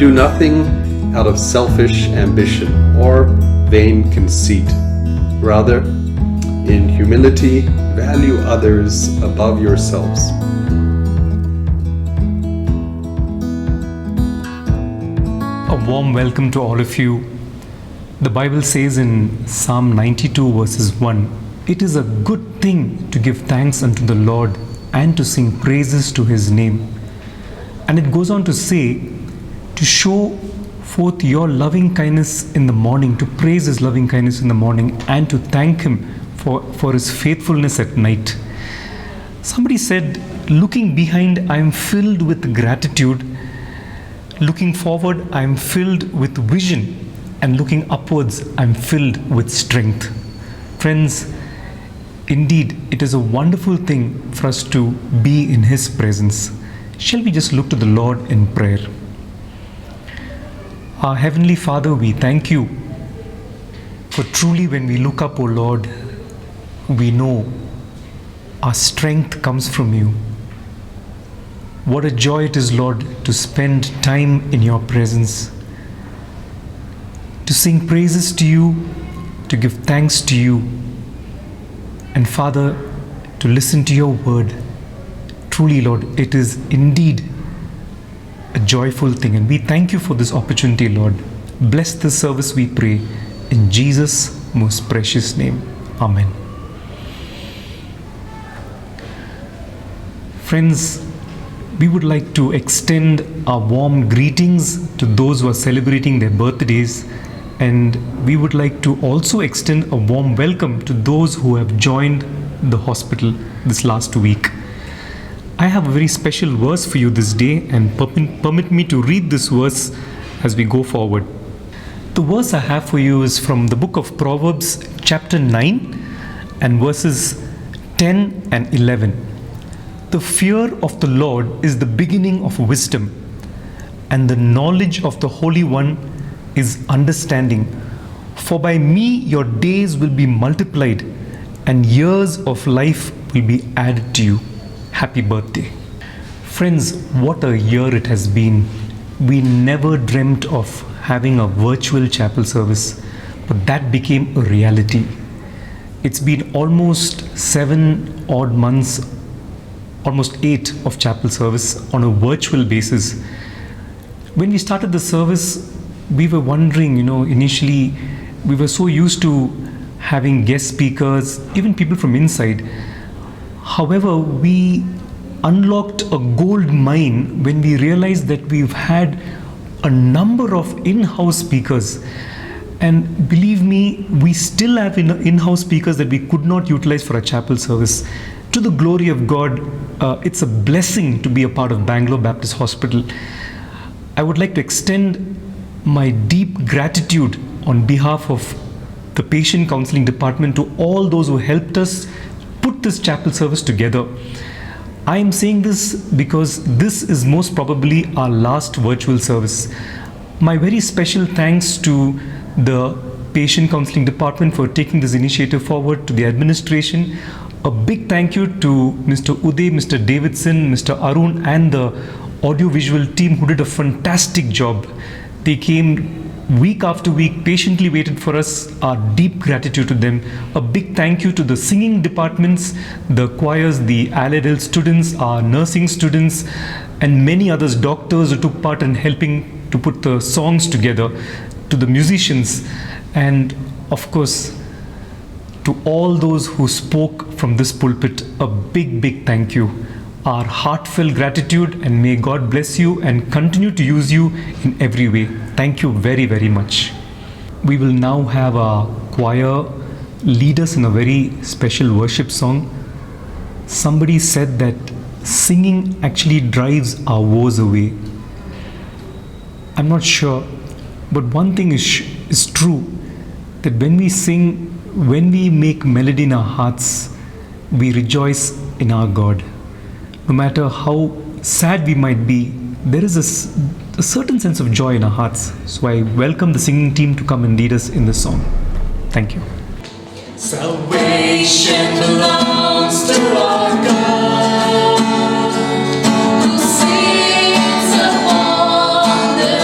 Do nothing out of selfish ambition or vain conceit. Rather, in humility, value others above yourselves. A warm welcome to all of you. The Bible says in Psalm 92 verses 1, "It is a good thing to give thanks unto the Lord and to sing praises to His name." And it goes on to say, to show forth your loving kindness in the morning, to praise His loving kindness in the morning, and to thank Him for His faithfulness at night. Somebody said, looking behind, I am filled with gratitude. Looking forward, I am filled with vision. And looking upwards, I am filled with strength. Friends, indeed, it is a wonderful thing for us to be in His presence. Shall we just look to the Lord in prayer? Our Heavenly Father, we thank You for truly when we look up, O Lord, we know our strength comes from You. What a joy it is, Lord, to spend time in Your presence, to sing praises to You, to give thanks to You, and Father, to listen to Your word. Truly, Lord, it is indeed a joyful thing, and we thank You for this opportunity, Lord. Bless this service, we pray, in Jesus' most precious name. Amen. Friends, we would like to extend our warm greetings to those who are celebrating their birthdays, and we would like to also extend a warm welcome to those who have joined the hospital this last week. I have a very special verse for you this day, and permit me to read this verse as we go forward. The verse I have for you is from the book of Proverbs, chapter 9, and verses 10 and 11. The fear of the Lord is the beginning of wisdom, and the knowledge of the Holy One is understanding. For by me your days will be multiplied, and years of life will be added to you. Happy birthday. Friends, what a year it has been. We never dreamt of having a virtual chapel service, but that became a reality. It's been almost 7 odd months, almost 8 of chapel service on a virtual basis. When we started the service, we were wondering, initially we were so used to having guest speakers, even people from inside. However, we unlocked a gold mine when we realized that we've had a number of in-house speakers. And believe me, we still have in-house speakers that we could not utilize for a chapel service. To the glory of God, it's a blessing to be a part of Bangalore Baptist Hospital. I would like to extend my deep gratitude on behalf of the patient counseling department to all those who helped us put this chapel service together. I am saying this because this is most probably our last virtual service. My very special thanks to the patient counseling department for taking this initiative forward, to the administration. A big thank you to Mr. Uday, Mr. Davidson, Mr. Arun, and the audiovisual team who did a fantastic job. They came week after week, patiently waited for us. Our deep gratitude to them. A big thank you to the singing departments, the choirs, the Allied students, our nursing students, and many others, doctors who took part in helping to put the songs together, to the musicians, and of course, to all those who spoke from this pulpit, a big thank you. Our heartfelt gratitude, and may God bless you and continue to use you in every way. Thank you very much. We will now have our choir lead us in a very special worship song. Somebody said that singing actually drives our woes away. I'm not sure, but one thing is true, that when we sing, when we make melody in our hearts, we rejoice in our God. No matter how sad we might be, there is a certain sense of joy in our hearts. So I welcome the singing team to come and lead us in this song. Thank you. Salvation belongs to our God, who sits upon the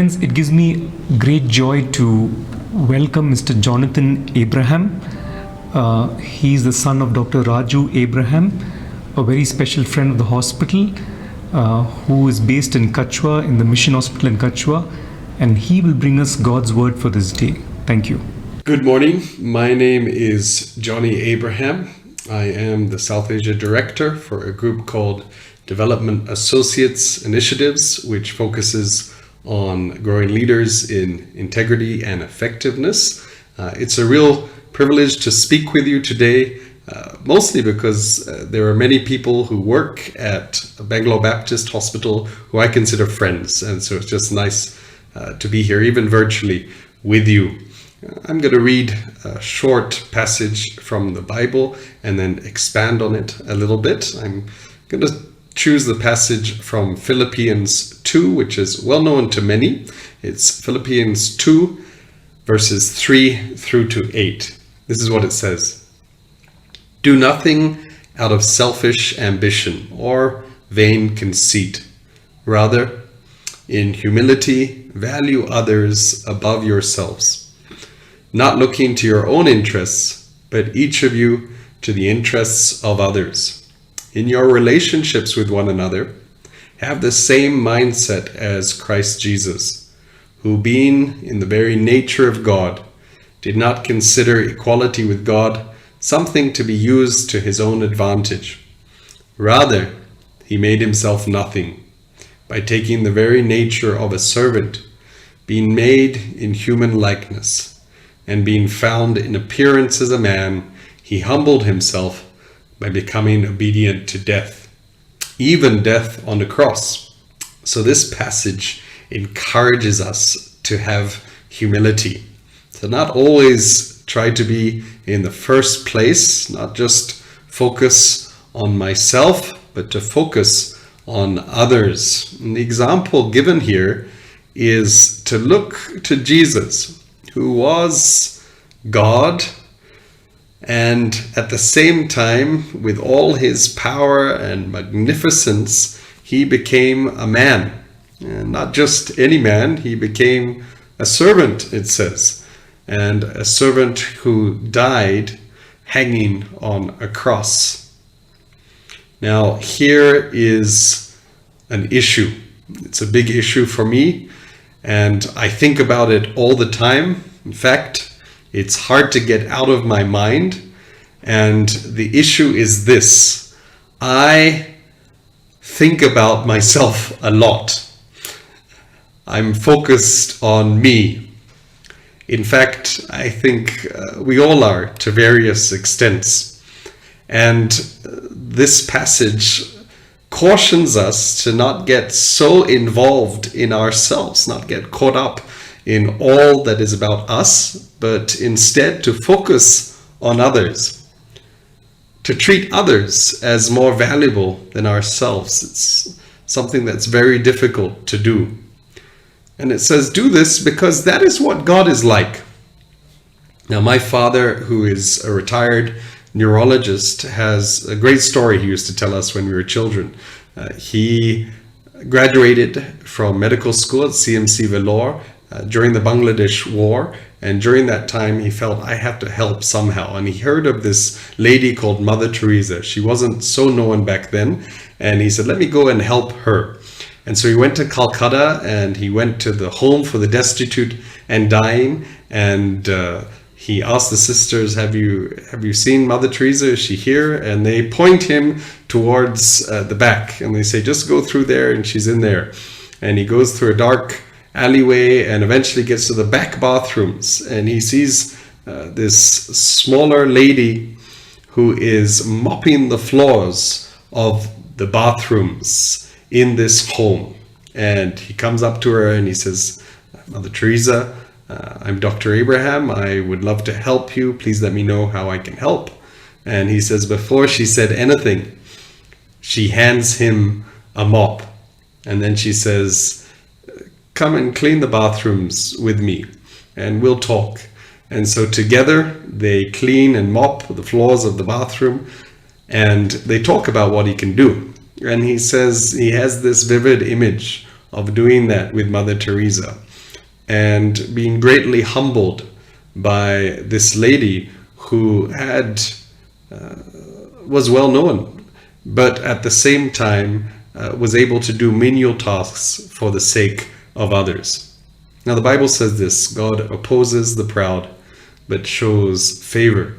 Friends, it gives me great joy to welcome Mr. Jonathan Abraham. He is the son of Dr. Raju Abraham, a very special friend of the hospital, who is based in Kachwa, in the Mission Hospital in Kachwa, and he will bring us God's word for this day. Thank you. Good morning. My name is Johnny Abraham. I am the South Asia Director for a group called Development Associates Initiatives, which focuses on growing leaders in integrity and effectiveness. It's a real privilege to speak with you today, mostly because there are many people who work at Bangalore Baptist Hospital who I consider friends, and so it's just nice to be here, even virtually, with you. I'm going to read a short passage from the Bible and then expand on it a little bit. I'm going to choose the passage from Philippians 2, which is well known to many. It's Philippians 2, verses 3 through to 8. This is what it says. Do nothing out of selfish ambition or vain conceit. Rather, in humility, value others above yourselves, not looking to your own interests, but each of you to the interests of others. In your relationships with one another, have the same mindset as Christ Jesus, who being in the very nature of God, did not consider equality with God something to be used to his own advantage. Rather, he made himself nothing, by taking the very nature of a servant, being made in human likeness, and being found in appearance as a man, he humbled himself by becoming obedient to death, even death on the cross. So this passage encourages us to have humility, to not always try to be in the first place, not just focus on myself, but to focus on others. And the example given here is to look to Jesus, who was God, and at the same time, with all his power and magnificence, he became a man. And not just any man, he became a servant, it says, and a servant who died hanging on a cross. Now, here is an issue. It's a big issue for me, and I think about it all the time. In fact, it's hard to get out of my mind, and the issue is this. I think about myself a lot. I'm focused on me. In fact, I think we all are to various extents. And this passage cautions us to not get so involved in ourselves, not get caught up in all that is about us, but instead to focus on others, to treat others as more valuable than ourselves. It's something that's very difficult to do. And it says, do this because that is what God is like. Now, my father, who is a retired neurologist, has a great story he used to tell us when we were children. He graduated from medical school at CMC Vellore during the Bangladesh War, and during that time he felt, I have to help somehow, and he heard of this lady called Mother Teresa. She wasn't so known back then, and he said, let me go and help her. And so he went to Calcutta, and he went to the home for the destitute and dying, and he asked the sisters, have you seen Mother Teresa? Is she here? And they point him towards the back, and they say, just go through there, and she's in there. And he goes through a dark alleyway and eventually gets to the back bathrooms, and he sees this smaller lady who is mopping the floors of the bathrooms in this home. And he comes up to her and he says, Mother Teresa, I'm Dr. Abraham. I would love to help you. Please let me know how I can help. And he says, before she said anything, she hands him a mop. And then she says, come and clean the bathrooms with me and we'll talk. And so together they clean and mop the floors of the bathroom, and they talk about what he can do. And he says he has this vivid image of doing that with Mother Teresa. and being greatly humbled by this lady who was well known, but at the same time was able to do menial tasks for the sake of others. Now the Bible says this: God opposes the proud, but shows favor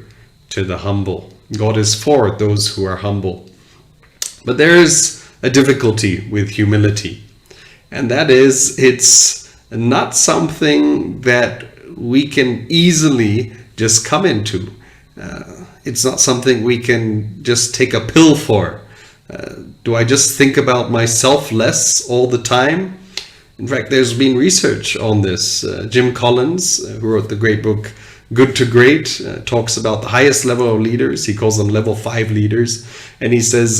to the humble. God is for those who are humble. But there is a difficulty with humility, and that is, it's not something that we can easily just come into. It's not something we can just take a pill for. Do I just think about myself less all the time? In fact, there's been research on this. Jim Collins, who wrote the great book Good to Great, talks about the highest level of leaders. He calls them level 5 leaders. And he says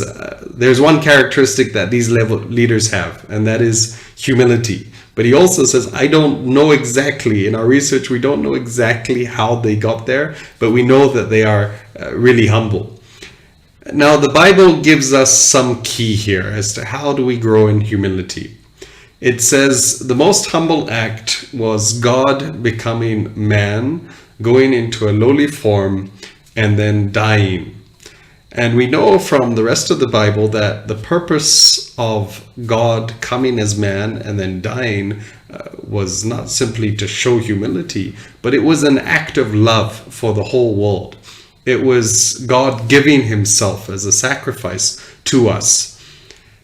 there's one characteristic that these level leaders have, and that is humility. But he also says, I don't know exactly, in our research, we don't know exactly how they got there, but we know that they are really humble. Now, the Bible gives us some key here as to how do we grow in humility. It says the most humble act was God becoming man, going into a lowly form, and then dying. And we know from the rest of the Bible that the purpose of God coming as man and then dying was not simply to show humility, but it was an act of love for the whole world. It was God giving himself as a sacrifice to us.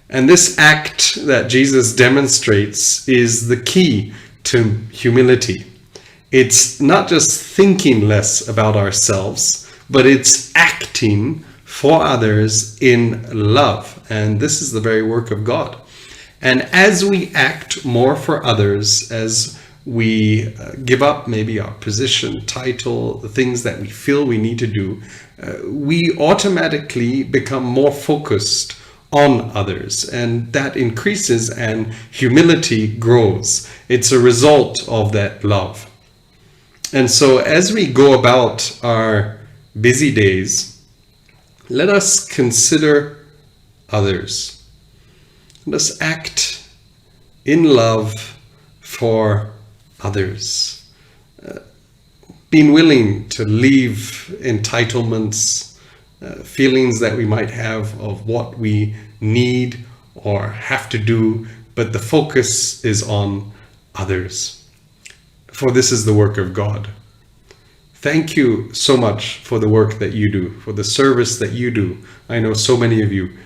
And this act that Jesus demonstrates is the key to humility. It's not just thinking less about ourselves, but it's acting for others in love. And this is the very work of God. And as we act more for others, as we give up maybe our position, title, the things that we feel we need to do, we automatically become more focused on others, and that increases and humility grows. It's a result of that love. And so as we go about our busy days, let us consider others. Let us act in love for others. Being willing to leave entitlements, feelings that we might have of what we need or have to do, but the focus is on others. For this is the work of God. Thank you so much for the work that you do, for the service that you do. I know so many of you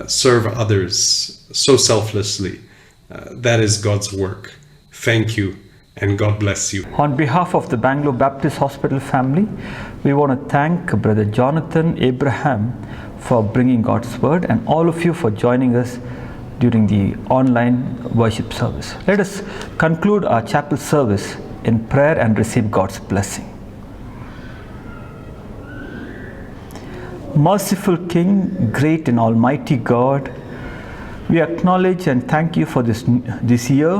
serve others so selflessly. That is God's work. Thank you, and God bless you. On behalf of the Bangalore Baptist Hospital family, we want to thank Brother Jonathan Abraham for bringing God's word, and all of you for joining us during the online worship service. Let us conclude our chapel service in prayer and receive God's blessing. Merciful King, great and almighty God, we acknowledge and thank you for this year,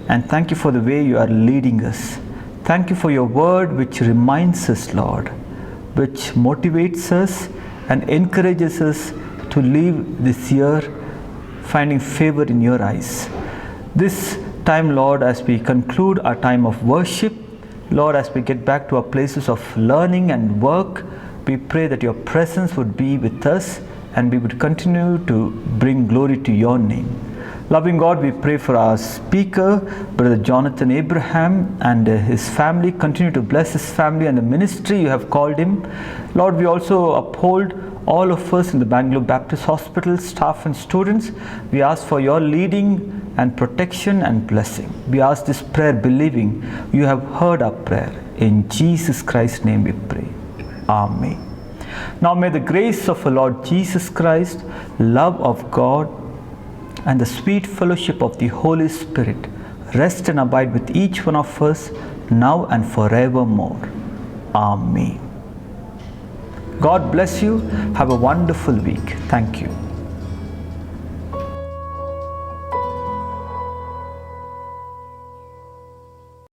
and thank you for the way you are leading us. Thank you for your word, which reminds us, Lord, which motivates us and encourages us to live this year finding favor in your eyes. This time, Lord, as we conclude our time of worship, Lord, as we get back to our places of learning and work, we pray that your presence would be with us and we would continue to bring glory to your name. Loving God, we pray for our speaker, Brother Jonathan Abraham, and his family. Continue to bless his family and the ministry you have called him. Lord, we also uphold all of us in the Bangalore Baptist Hospital, staff and students. We ask for your leading and protection and blessing. We ask this prayer believing you have heard our prayer. In Jesus Christ's name we pray. Amen. Now may the grace of our Lord Jesus Christ, love of God, and the sweet fellowship of the Holy Spirit rest and abide with each one of us now and forevermore. Amen. God bless you. Have a wonderful week. Thank you.